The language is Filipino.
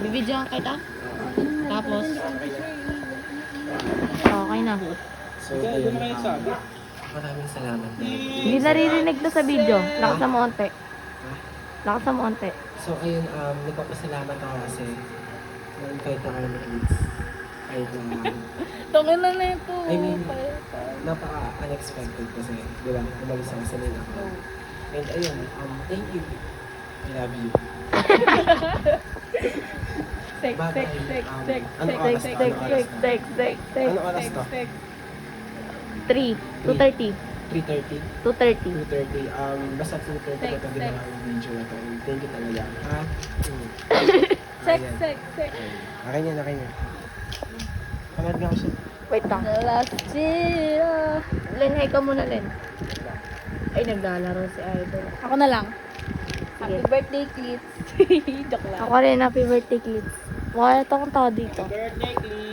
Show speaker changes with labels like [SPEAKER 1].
[SPEAKER 1] Bibidyohan kita? Tapos? Okay na.
[SPEAKER 2] So, ayun. Maraming salamat na.
[SPEAKER 1] Hindi naririnig to sa video. Lakas mo onte. Lakas mo onte.
[SPEAKER 2] So, ayun, nagpapasalamat ako kasi kahit na kayo kids. Kahit na,
[SPEAKER 1] Tungin na na ito.
[SPEAKER 2] I mean, napaka-unexpected kasi, di ba, umalis ako sa nila ko. And ayun, thank you. I love you.
[SPEAKER 1] Sex,
[SPEAKER 2] Bagay,
[SPEAKER 1] sex, sex, sex,
[SPEAKER 2] ano
[SPEAKER 1] sex,
[SPEAKER 2] oras
[SPEAKER 1] sex,
[SPEAKER 2] to?
[SPEAKER 1] sex, sex, sex, sex, sex.
[SPEAKER 2] Ano oras to?
[SPEAKER 1] 3, 2:30.
[SPEAKER 2] 3:30?
[SPEAKER 1] 2:30.
[SPEAKER 2] 2:30. Basta 2:30 ko ito din ang video na to. Thank you talaga. Ha?
[SPEAKER 1] Sex,
[SPEAKER 2] Ayan.
[SPEAKER 1] sex, sex.
[SPEAKER 2] Akin yan, akin yan. Pagod nga ako siya.
[SPEAKER 1] Wait lang. The last year. Len, hi ka muna, Len. Ay, naglalaro si Idol.
[SPEAKER 3] Ako na lang.
[SPEAKER 1] Sige.
[SPEAKER 3] Happy birthday, kids. Joke lang.
[SPEAKER 1] Ako rin, happy birthday, kids. Wala ito akong tao dito.
[SPEAKER 2] Birthday, Clee!